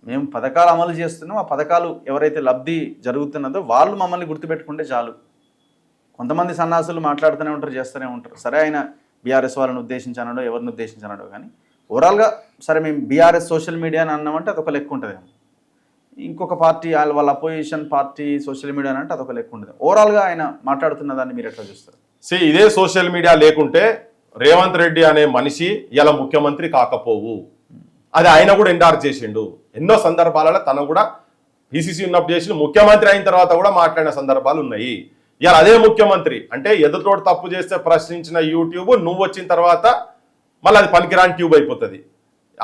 మేము పథకాలు అమలు చేస్తున్నాం, ఆ పథకాలు ఎవరైతే లబ్ధి జరుగుతున్నదో వాళ్ళు మమ్మల్ని గుర్తుపెట్టుకుంటే చాలు. కొంతమంది సన్నాసులు మాట్లాడుతూనే ఉంటారు, చేస్తూనే ఉంటారు. సరే ఆయన బీఆర్ఎస్ వాళ్ళని ఉద్దేశించానో ఎవరిని ఉద్దేశించానో కానీ ఓవరాల్గా సరే మేము బీఆర్ఎస్ సోషల్ మీడియా అని అన్నామంటే అదొక లెక్క ఉంటుంది. ఇంకొక పార్టీ వాళ్ళ అపోజిషన్ పార్టీ సోషల్ మీడియా అంటే అదొక లెక్క ఉంటుంది. ఓవరాల్గా ఆయన మాట్లాడుతున్న దాన్ని మీరు ఎట్లా చూస్తారు? ఇదే సోషల్ మీడియా లేకుంటే రేవంత్ రెడ్డి అనే మనిషి ఇలా ముఖ్యమంత్రి కాకపోవు. అది ఆయన కూడా ఎండార్జ్ చేసిండు. ఎన్నో సందర్భాలలో తను కూడా పిసిసి ఉన్నప్పుడు చేసి ముఖ్యమంత్రి అయిన తర్వాత కూడా మాట్లాడిన సందర్భాలు ఉన్నాయి. ఇవాళ అదే ముఖ్యమంత్రి అంటే ఎదుటోడు తప్పు చేస్తే ప్రశ్నించిన యూట్యూబ్ నువ్వు వచ్చిన తర్వాత మళ్ళీ అది పనికిరాని ట్యూబ్ అయిపోతుంది.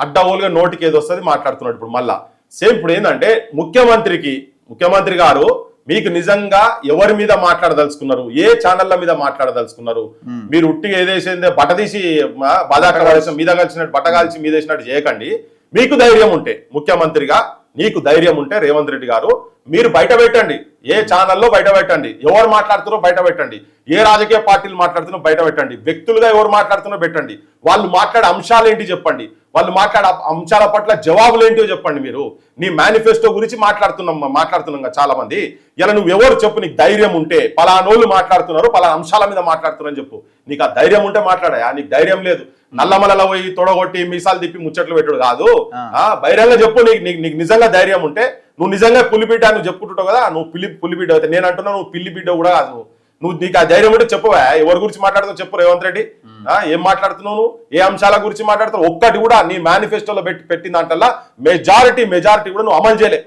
అడ్డగోలుగా నోటికి ఏది వస్తుంది మాట్లాడుతున్నాడు. ఇప్పుడు మళ్ళా సేమ్ ఇప్పుడు ఏంటంటే ముఖ్యమంత్రి గారు మీకు నిజంగా ఎవరి మీద మాట్లాడదలుచుకున్నారు, ఏ ఛానళ్ల మీద మాట్లాడదలుచుకున్నారు? మీరు ఉట్టిగా ఏదేసిందే బట్ట తీసి బాధాకర మీద కలిసినట్టు బట్టగాల్చి మీద వేసినట్టు చేయకండి. మీకు ధైర్యం ఉంటే ముఖ్యమంత్రిగా నీకు ధైర్యం ఉంటే రేవంత్ రెడ్డి గారు మీరు బయట పెట్టండి, ఏ ఛానల్లో బయట పెట్టండి, ఎవరు మాట్లాడుతున్నారో బయట పెట్టండి, ఏ రాజకీయ పార్టీలు మాట్లాడుతున్నారో బయట పెట్టండి, వ్యక్తులుగా ఎవరు మాట్లాడుతున్నారో పెట్టండి, వాళ్ళు మాట్లాడే అంశాలు ఏంటి చెప్పండి, వాళ్ళు మాట్లాడే అంశాల పట్ల జవాబులు ఏంటో చెప్పండి. మీరు నీ మేనిఫెస్టో గురించి మాట్లాడుతున్నాం చాలా మంది. ఇలా నువ్వు ఎవరు చెప్పు, నీకు ధైర్యం ఉంటే పలానోళ్ళు మాట్లాడుతున్నారు, పలానా అంశాల మీద మాట్లాడుతున్నారని చెప్పు. నీకు ఆ ధైర్యం ఉంటే మాట్లాడా, నీకు ధైర్యం లేదు నల్లమలలో పోయి తొడగొట్టి మీసాలు తిప్పి ముచ్చట్లు పెట్టుడు కాదు. బహిరంగ చెప్పు, నీకు నిజంగా ధైర్యం ఉంటే. నువ్వు నిజంగా పులిబిడ్డ నువ్వు చెప్పుకుంటుంటావు కదా, నువ్వు పులిబిడ్డ అయితే నేను అంటున్నా నువ్వు పిల్లి బిడ్డ కూడా కాదు. నువ్వు నీకు ఆ ధైర్యం ఉంటే చెప్పవా, ఎవరి గురించి మాట్లాడుతావు చెప్పు రేవంత్ రెడ్డి. ఏం మాట్లాడుతున్నావు నువ్వు, ఏ అంశాల గురించి మాట్లాడుతావు? ఒక్కటి కూడా నీ మేనిఫెస్టోలో పెట్టిన దాంట్లో మెజారిటీ కూడా నువ్వు అమలు చేయలే.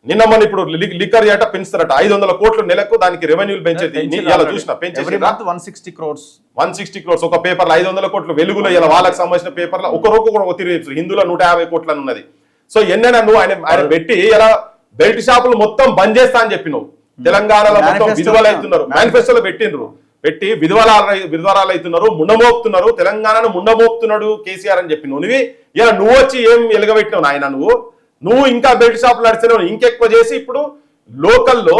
నిన్న మన ఇప్పుడు లిక్కర్ ఏట పెంచుతారట 500 కోట్లు నెలకు, దానికి రెవెన్యూలు పెంచేది చూసిన పెంచేసి 160 crores ఒక పేపర్లో 500 కోట్లు వెలుగులో ఇలా వాళ్ళకి సంబంధించిన పేపర్లో ఒక రోజు కూడా తిరిగి హిందూలో 150 కోట్లు అని ఉన్నది. సో ఎన్నైనా నువ్వు ఆయన పెట్టి ఇలా బెల్ట్ షాపులు మొత్తం బంద్ చేస్తా అని చెప్పి నువ్వు తెలంగాణలో మొత్తం విధవలు అవుతున్నారు, మేనిఫెస్టోలో పెట్టి విధవరాలు అవుతున్నారు, ముండమోపుతున్నారు, తెలంగాణను ముండమోపుతున్నాడు కేసీఆర్ అని చెప్పి నువ్వు ఇలా నువ్వు వచ్చి ఏం ఎలుగబెట్టినావు నాయన నువ్వు ఇంకా బెల్ట్ షాపులు నడిచినావు. ఇంకెక్కువ చేసి ఇప్పుడు లోకల్లో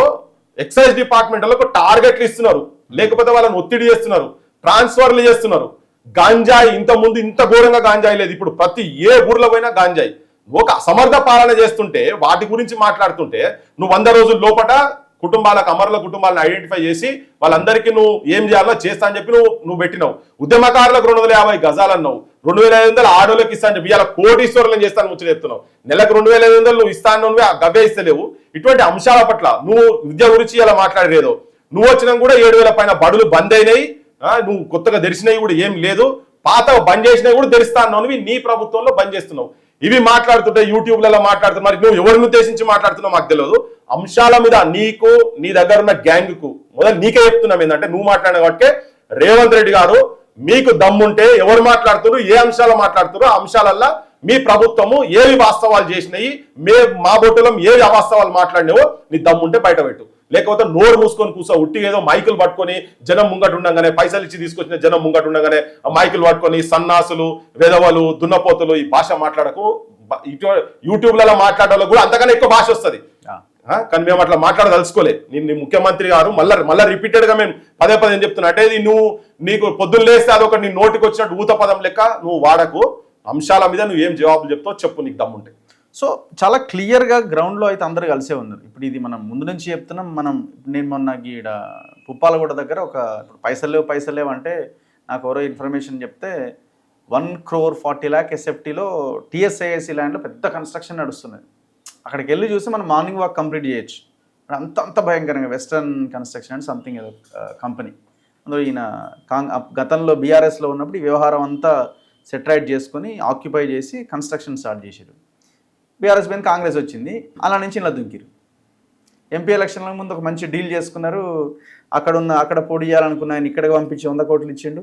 ఎక్సైజ్ డిపార్ట్మెంట్లకు టార్గెట్లు ఇస్తున్నారు, లేకపోతే వాళ్ళని ఒత్తిడి చేస్తున్నారు, ట్రాన్స్ఫర్లు చేస్తున్నారు. గాంజాయి ఇంతకుముందు ఇంత ఘోరంగా గాంజాయి లేదు, ఇప్పుడు ప్రతి ఏ ఊర్లో పోయినా గాంజాయి. ఒక అసమర్థ పాలన చేస్తుంటే వాటి గురించి మాట్లాడుతుంటే నువ్వు 100 రోజుల లోపల అమరుల కుటుంబాలను ఐడెంటిఫై చేసి వాళ్ళందరికీ నువ్వు ఏం చేయాలో చేస్తా అని చెప్పి నువ్వు పెట్టినావు. ఉద్యమకారులకు 250 గజాలు అన్నావు, 2500 ఆడోళ్ళకి ఇస్తా అని చెప్పి ఇలా కోటీశ్వరులను చేస్తాను ముచ్చట చెప్తున్నావు. నెలకు 2500 నువ్వు ఇస్తాను, నువ్వే గవ్వే ఇస్తలేవు. ఇటువంటి అంశాల పట్ల నువ్వు విద్య గురించి ఇలా మాట్లాడలేదు. నువ్వు వచ్చినా కూడా 7000 పైన బడులు బంద్ అయినాయి, నువ్వు కొత్తగా తెరిచినవి కూడా ఏం లేదు, పాత బంద్ చేసినవి కూడా తెరిస్తా అన్నావు. నీ ప్రభుత్వంలో బంద్ చేస్తున్నావు. ఇవి మాట్లాడుతుంటే యూట్యూబ్లలో మాట్లాడుతున్నా, మరి నువ్వు ఎవరిని ఉద్దేశించి మాట్లాడుతున్నావు మాకు తెలియదు. అంశాల మీద నీకు నీ దగ్గర ఉన్న గ్యాంగ్కు మొదలు నీకే చెప్తున్నాం ఏంటంటే నువ్వు మాట్లాడిన కాబట్టి రేవంత్ రెడ్డి గారు మీకు దమ్ముంటే ఎవరు మాట్లాడుతున్నారు, ఏ అంశాలు మాట్లాడుతున్నారు, ఆ అంశాలల్లో మీ ప్రభుత్వము ఏవి వాస్తవాలు చేసినాయి, మా బొట్టులం ఏవి అవాస్తవాలు మాట్లాడినావో నీ దమ్ముంటే బయట పెట్టు. లేకపోతే నోరు మూసుకొని కూర్చో ఉట్టి ఏదో మైకులు పట్టుకొని జనం ముంగట ఉండగానే పైసలు ఇచ్చి తీసుకొచ్చిన జనం ముంగట ఉండగానే ఆ మైకులు పట్టుకొని సన్నాసులు వెధవలు దున్నపోతులు ఈ భాష మాట్లాడకు. యూట్యూబ్లలో మాట్లాడాలో కూడా అంతకన్నా ఎక్కువ భాష వస్తుంది, కానీ మేము అట్లా మాట్లాడదలుచుకోలే. నీ ముఖ్యమంత్రి గారు మళ్ళీ రిపీటెడ్ గా మేము పదే ఏం చెప్తున్నా అంటే ఇది నీకు పొద్దున్న లేస్తే అదొక నీ నోటికి వచ్చినట్టు ఊత పదం లెక్క నువ్వు వాడకు. అంశాల మీద నువ్వు ఏం జవాబులు చెప్తావు చెప్పు నీకు దమ్ముంటే. సో చాలా క్లియర్గా గ్రౌండ్లో అయితే అందరూ కలిసే ఉన్నారు. ఇప్పుడు ఇది మనం ముందు నుంచి చెప్తున్నాం. నేను మొన్న ఈడ పుప్పాలగూడ దగ్గర ఒక పైసలు లేవు అంటే నాకు ఎవరో ఇన్ఫర్మేషన్ చెప్తే 1,40,00,000 ఎస్ఎఫ్టీలో టీఎస్ఐఐసి ల్యాండ్లో పెద్ద కన్స్ట్రక్షన్ నడుస్తున్నది. అక్కడికి వెళ్ళి చూసి మనం మార్నింగ్ వాక్ కంప్లీట్ చేయొచ్చు. అంత భయంకరంగా వెస్టర్న్ కన్స్ట్రక్షన్ అండ్ సంథింగ్ ఏదో కంపెనీ. అందులో ఈయన గతంలో బీఆర్ఎస్లో ఉన్నప్పుడు ఈ వ్యవహారం అంతా సెటరైట్ చేసుకొని ఆక్యుపై చేసి కన్స్ట్రక్షన్ స్టార్ట్ చేశారు. బీఆర్ఎస్ పైన కాంగ్రెస్ వచ్చింది, అలా నుంచి ఇలా దుంకిరు. ఎంపీ ఎలక్షన్ల ముందు ఒక మంచి డీల్ చేసుకున్నారు. అక్కడ పోటీ చేయాలనుకున్న ఆయన ఇక్కడికి పంపించి 100 కోట్లు ఇచ్చిండు.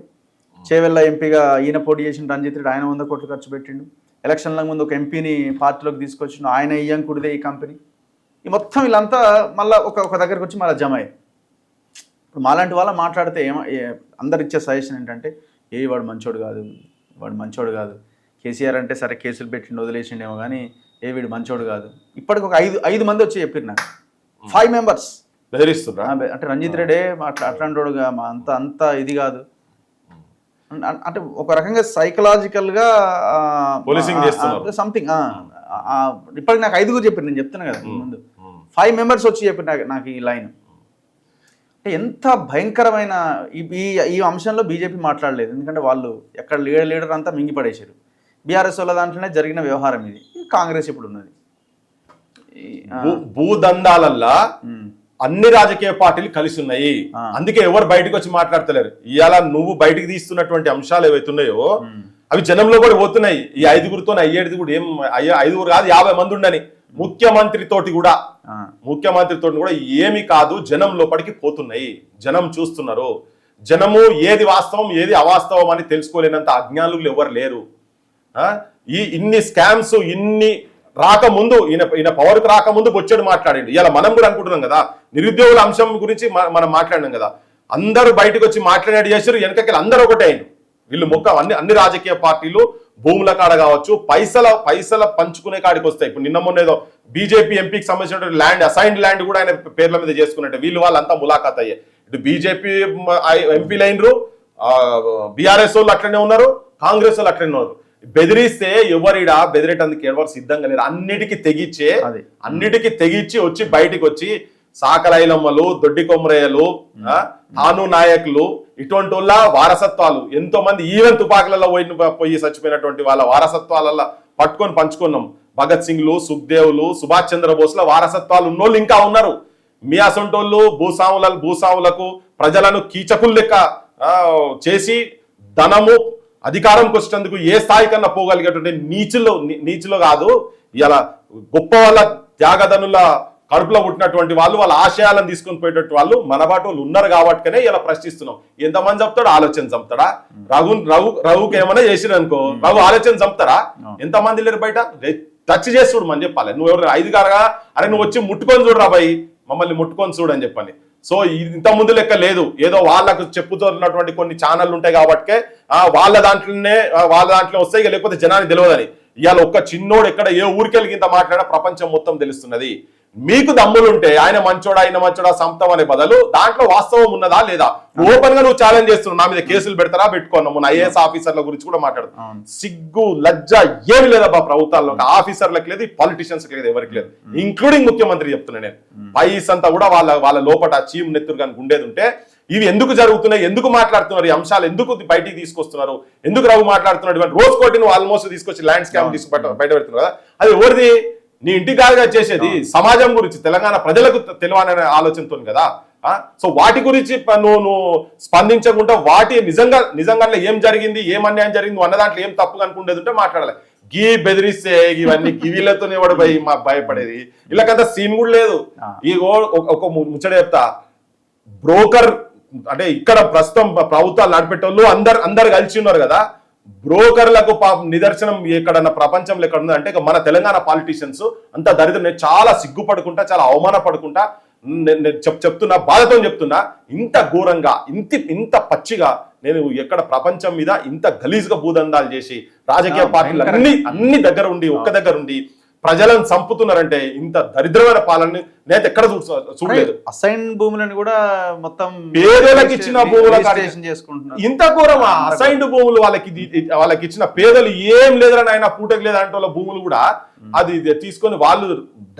చేవెళ్ళ ఎంపీగా ఈయన పోటీ చేసిన రంజిత్ రెడ్డి, ఆయన 100 కోట్లు ఖర్చు పెట్టిండు. ఎలక్షన్ల ముందు ఒక ఎంపీని పార్టీలోకి తీసుకొచ్చిండు, ఆయన ఇయ్యంకుడిదే ఈ కంపెనీ. ఈ మొత్తం వీళ్ళంతా మళ్ళీ ఒక దగ్గరికి వచ్చి మళ్ళీ జమ అయ్యారు. ఇప్పుడు మాలాంటి వాళ్ళ మాట్లాడితే అందరు ఇచ్చే సజెషన్ ఏంటంటే వాడు మంచోడు కాదు, కేసీఆర్ అంటే సరే కేసులు పెట్టిండు వదిలేసిండేమో కానీ వీడు మంచోడు కాదు. ఇప్పటికి ఒక 5 మంది వచ్చి చెప్పారు నాకు, 5 మెంబర్స్ బెదిరిస్తున్నా. అంటే రంజిత్ రెడ్డి అట్లాంటోడుగా అంత ఇది కాదు అంటే ఒక రకంగా సైకలాజికల్గా సంథింగ్. ఇప్పటికి నాకు 5 చెప్పారు, నేను చెప్తున్నా కదా ముందు. 5 మెంబర్స్ వచ్చి చెప్పారు నాకు ఈ లైన్. అంటే ఎంత భయంకరమైన ఈ అంశంలో బీజేపీ మాట్లాడలేదు. ఎందుకంటే వాళ్ళు ఎక్కడ లీడర్ అంతా మింగిపడేశారు. బీఆర్ఎస్ వాళ్ళ దాంట్లోనే జరిగిన వ్యవహారం ఇది. కాంగ్రెస్ ఇప్పుడు ఉన్నది. భూదందాలల్లా అన్ని రాజకీయ పార్టీలు కలిసి ఉన్నాయి. అందుకే ఎవరు బయటకు వచ్చి మాట్లాడతలేరు. ఇవాళ నువ్వు బయటికి తీస్తున్నటువంటి అంశాలు ఏవైతే ఉన్నాయో అవి జనంలో కూడా పోతున్నాయి. ఈ 5గురితో అయ్యేది కూడా 5గురు కాదు 50 మంది ఉండని ముఖ్యమంత్రితోటి కూడా ఏమి కాదు, జనం లోపలికి పోతున్నాయి. జనం చూస్తున్నారు. జనము ఏది వాస్తవం ఏది అవాస్తవం అని తెలుసుకోలేనంత అజ్ఞానులు ఎవరు లేరు. ఇన్ని స్కామ్స్ ఇన్ని రాకముందు ఈయన పవర్కి రాకముందు బొచ్చెడు మాట్లాడండి. ఇలా మనం కూడా అనుకుంటున్నాం కదా, నిరుద్యోగుల అంశం గురించి మనం మాట్లాడినాం కదా. అందరూ బయటకు వచ్చి మాట్లాడి చేశారు, వెనకకి అందరూ ఒకటే అయింది. వీళ్ళు అన్ని రాజకీయ పార్టీలు భూముల కాడ కావచ్చు, పైసల పంచుకునే కాడికి వస్తాయి. ఇప్పుడు నిన్న మొన్న ఏదో బీజేపీ ఎంపీకి సంబంధించిన ల్యాండ్ అసైన్డ్ ల్యాండ్ కూడా ఆయన పేర్ల మీద చేసుకున్నట్టు వాళ్ళంతా ములాఖాత్ అయ్యాయి. ఇటు బీజేపీ ఎంపీ లైనరు, బీఆర్ఎస్ వాళ్ళు అట్లనే ఉన్నారు, కాంగ్రెస్ వాళ్ళు అట్లనే ఉన్నారు. బెదిరిస్తే ఎవరిడా బెదిరేటందుకు ఎవరు సిద్ధంగా లేరు. అన్నిటికీ తెగిచ్చి వచ్చి బయటికి వచ్చి సాకలైలమ్మలు, దొడ్డి కొమరయ్యలు, తాను నాయకులు ఇటువంటి వాళ్ళ వారసత్వాలు ఎంతో మంది ఈవెన్ తుపాకులలో పోయి చచ్చిపోయినటువంటి వాళ్ళ వారసత్వాలలో పట్టుకొని పంచుకున్నాం. భగత్ సింగ్లు, సుఖ్దేవ్లు, సుభాష్ చంద్రబోస్ల వారసత్వాలు ఉన్నోళ్ళు ఇంకా ఉన్నారు. మీ అసంటోళ్ళు భూస్వాములకు ప్రజలను కీచకులు లెక్క చేసి ధనము అధికారంకి వచ్చేందుకు ఏ స్థాయి కన్నా పోగలిగేటువంటి నీచులో కాదు. ఇలా గొప్ప వాళ్ళ త్యాగదనుల కడుపులో పుట్టినటువంటి వాళ్ళ ఆశయాలను తీసుకొని పోయేటట్టు వాళ్ళు మనబాటు వాళ్ళు ఉన్నారు కాబట్టినే ఇలా ప్రశ్నిస్తున్నాం. ఎంతమంది చంపుతాడు ఆలోచన చంపుతాడా? రఘుకి ఏమైనా చేసిరనుకో, రఘు ఆలోచన చంపుతారా? ఎంతమంది లేరు బయట టచ్ చేసి చూడు అని చెప్పాలి. నువ్వు ఎవరు 5 గారుగా అరే నువ్వు వచ్చి ముట్టుకొని చూడరా బాయ్, మమ్మల్ని ముట్టుకొని చూడని చెప్పని. సో ఇంత ముందు లెక్క లేదు. ఏదో వాళ్ళకు చెప్పుతున్నటువంటి కొన్ని ఛానళ్ళు ఉంటాయి కాబట్టే వాళ్ళ దాంట్లో వస్తాయి, లేకపోతే జనానికి తెలియదని. ఇవాళ ఒక్క చిన్నోడు ఎక్కడ ఏ ఊరికెళ్ళి ఇంత మాట్లాడా ప్రపంచం మొత్తం తెలుస్తున్నది. మీకు దమ్ములుంటే ఆయన మంచోడా సంతం అనే బదులు దాంట్లో వాస్తవం ఉన్నదా లేదా ఓపెన్ గా నువ్వు ఛాలెంజ్ చేస్తున్నావు. నా మీద కేసులు పెడతారా పెట్టుకున్నాము. ఐఏఎస్ ఆఫీసర్ల గురించి కూడా మాట్లాడుతున్నాం. సిగ్గు లజ్జ ఏమి లేదబ్బా ప్రభుత్వాల్లో. ఆఫీసర్లకు లేదు, పాలిటిషియన్స్ లేదు, ఎవరికి లేదు, ఇంక్లూడింగ్ ముఖ్యమంత్రి చెప్తున్నా నేను. పైస్ అంతా కూడా వాళ్ళ లోపల చీమ్ నెత్తురు కానీ ఉండేది ఉంటే ఇవి ఎందుకు జరుగుతున్నాయి, ఎందుకు మాట్లాడుతున్నారు, ఈ అంశాలు ఎందుకు బయటికి తీసుకొస్తున్నారు, ఎందుకు రఘు మాట్లాడుతున్నారు. రోజు కోటి నువ్వు ఆల్మోస్ట్ తీసుకొచ్చి ల్యాండ్ స్కామ్ బయట పెడుతున్నావు కదా, అది ఎవరిది? నీ ఇంటి కాదుగా చేసేది, సమాజం గురించి తెలంగాణ ప్రజలకు తెలియాలనే ఆలోచనతో కదా. సో వాటి గురించి నువ్వు స్పందించకుండా వాటి నిజంగా ఏం జరిగింది, ఏం అన్యాయం జరిగింది అన్న దాంట్లో ఏం తప్పు అనుకునేది ఉంటే మాట్లాడాలి. గీ బెదిరిస్తే ఇవన్నీ గివీలతో ఎవడు భయపడేది, వీళ్ళకంత సీన్ కూడా లేదు. ఈ ఒక ముచ్చట చెప్తా, బ్రోకర్ అంటే ఇక్కడ ప్రస్తుతం ప్రభుత్వాలు నడిపెట్టేళ్ళు అందరు కలిసి ఉన్నారు కదా. బ్రోకర్లకు నిదర్శనం ఎక్కడన్నా ప్రపంచంలో ఎక్కడ ఉందంటే మన తెలంగాణ పాలిటీషియన్స్ అంత దరిద్రం. చాలా సిగ్గుపడుకుంటా, చాలా అవమానపడుకుంటా నేను చెప్తున్నా, బాధతో చెప్తున్నా, ఇంత ఘోరంగా ఇంత పచ్చిగా నేను ఎక్కడ ప్రపంచం మీద ఇంత గలీజ్గా భూదందాలు చేసి రాజకీయ పార్టీలు అన్ని దగ్గర ఉండి ఒక్క దగ్గర ఉండి ప్రజలను చంపుతున్నారంటే ఇంత దరిద్రమైన పాలన నేను ఎక్కడ చూడలేదు. అసైన్ భూములను కూడా మొత్తం పేదలకు ఇచ్చిన భూములు చేసుకుంటున్నారు. ఇంత ఘోరమా? అసైన్డ్ భూములు వాళ్ళకి ఇచ్చిన పేదలు ఏం లేదని ఆయన పూటకు లేదంటే వాళ్ళ భూములు కూడా అది తీసుకొని వాళ్ళు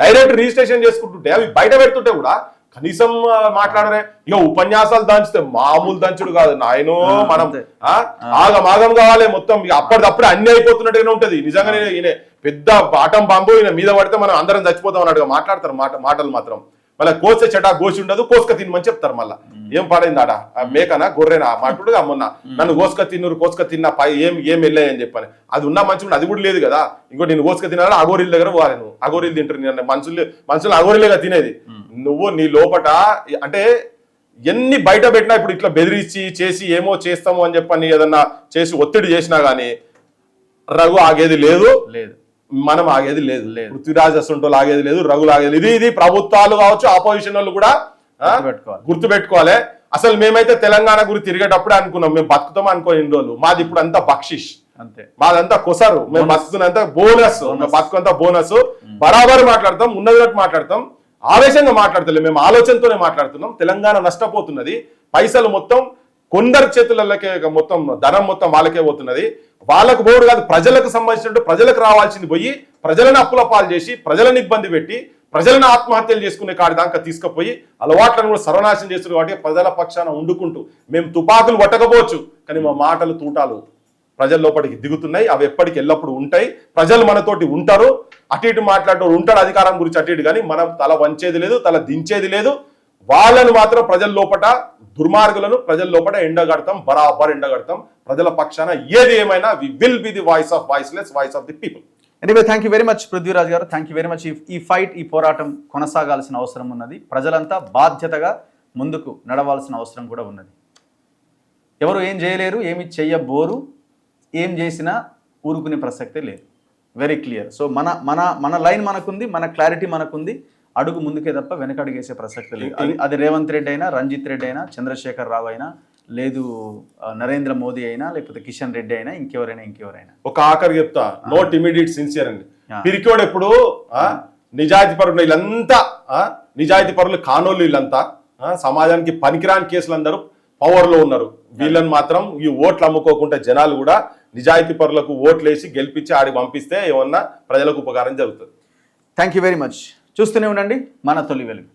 డైరెక్ట్ రిజిస్ట్రేషన్ చేసుకుంటుంటే అవి బయట పెడుతుంటే కూడా కనీసం మాట్లాడరే. ఇక ఉపన్యాసాలు దంచితే మామూలు దంచుడు కాదు నాయనో. మనం ఆగమాగం కావాలి మొత్తం. ఇక అప్పటికప్పుడు అన్ని అయిపోతున్నట్టుగానే ఉంటది. నిజంగానే ఈయన పెద్ద ఆటం బాంబు, ఈయన మీద పడితే మనం అందరం చచ్చిపోతాం అన్నట్టుగా మాట్లాడతారు. మాటలు మాత్రం మళ్ళీ కోసే చెటా గోసి ఉండదు, కోసుక తినమని చెప్తారు. మళ్ళీ ఏం పాడైంది ఆడ మేకనా గొర్రెనా మాట్లాడుగా మొన్న నన్ను కోసుక తిన్నా పై ఏం వెళ్ళాయని చెప్పని. అది ఉన్నా మంచిగా అది కూడా లేదు కదా. ఇంకో నేను కోసుక తినాలని అగోరీల దగ్గర పోవాలి. నువ్వు అగోరీలు తింటారు మనుషులు అగోరీలేగా తినేది. నువ్వు నీ లోపట అంటే ఎన్ని బయట పెట్టినా ఇప్పుడు ఇట్లా బెదిరించి చేసి ఏమో చేస్తాము అని చెప్పని ఏదన్నా చేసి ఒత్తిడి చేసినా గానీ రఘు ఆగేది లేదు, మనం ఆగేది లేదు. పృథ్వీరాజ్ అసంటోళ్ళు ఆగేది లేదు, రఘులు ఆగేది. ఇది ప్రభుత్వాలు కావచ్చు, ఆపోజిషన్ వాళ్ళు కూడా గుర్తు పెట్టుకోవాలి. అసలు మేమైతే తెలంగాణ గురించి తిరిగేటప్పుడే అనుకున్నాం మేము బతుకుతాం అనుకో ఇన్ని రోజులు. మాది ఇప్పుడు అంతా బక్షిష్, మాదంతా కొసరు. మేము బతుకుతున్నంత బోనస్, బతుకంతా బోనస్. బరాబర్ మాట్లాడతాం, ఉన్నదినట్టు మాట్లాడతాం, ఆవేశంగా మాట్లాడతలే. మేము ఆలోచనతోనే మాట్లాడుతున్నాం. తెలంగాణ నష్టపోతున్నది. పైసలు మొత్తం కొందరు చేతులకే, మొత్తం ధనం మొత్తం వాళ్ళకే పోతున్నది. వాళ్ళకు పోడు కాదు, ప్రజలకు సంబంధించినట్టు ప్రజలకు రావాల్సింది పోయి ప్రజలను అప్పుల పాలు చేసి ప్రజలను ఇబ్బంది పెట్టి ప్రజలను ఆత్మహత్యలు చేసుకునే కాడి దాకా తీసుకుపోయి అలవాట్లను కూడా సర్వనాశనం చేస్తున్నారు. కాబట్టి ప్రజల పక్షాన ఉండుకుంటూ మేము తుపాకులు పట్టకపోవచ్చు, కానీ మా మాటలు తూటాలు ప్రజల లోపలికి దిగుతున్నాయి. అవి ఎప్పటికి ఎల్లప్పుడు ఉంటాయి. ప్రజలు మనతోటి ఉంటారు. అటు ఇటు మాట్లాడటం ఉంటాడు అధికారం గురించి అటు ఇటు, కానీ మనం తల వంచేది లేదు, తల దించేది లేదు. వాళ్ళను మాత్రం ప్రజల లోపట దుర్మార్గులను ప్రజల లోపల ఎండగడతాం, బరాబర్ ఎండగడతాం. ప్రజల పక్షాన ఏది ఏమైనా we will be the voice of voiceless, voice of the people. Anyway thank you very much Prithviraj గారు. Thank you very much. ఈ పోరాటం కొనసాగాల్సిన అవసరం ఉన్నది. ప్రజలంతా బాధ్యతగా ముందుకు నడవాల్సిన అవసరం కూడా ఉన్నది. ఎవరు ఏం చేయలేరు, ఏమి చెయ్యబోరు, ఏం చేసినా ఊరుకునే ప్రసక్తే లేదు. Very clear. సో మన లైన్ మనకుంది, మన క్లారిటీ మనకుంది. అడుగు ముందుకే తప్ప వెనకడుగేసే ప్రసక్తి లేదు. అది రేవంత్ రెడ్డి అయినా, రంజిత్ రెడ్డి అయినా, చంద్రశేఖర్ రావు అయినా, లేదు నరేంద్ర మోదీ అయినా, లేకపోతే కిషన్ రెడ్డి అయినా, ఇంకెవరైనా. ఒక ఆఖరి చెప్తా, నోట్ ఇమీడియట్ సిన్సియర్ అండి. పిరికోడు ఎప్పుడు నిజాయితీ పరులు, వీళ్ళంతా నిజాయితీ పరులు కానోళ్ళు, వీళ్ళంతా సమాజానికి పనికిరాని కేసులు అందరూ పవర్ లో ఉన్నారు. వీళ్ళని మాత్రం ఈ ఓట్లు అమ్ముకోకుండా జనాలు కూడా నిజాయితీ పరులకు ఓట్లు వేసి గెలిపించి ఆడికి పంపిస్తే ఏమన్నా ప్రజలకు ఉపకారం జరుగుతుంది. Thank you very much. చూస్తూనే ఉండండి మన తొలి వెలుగు.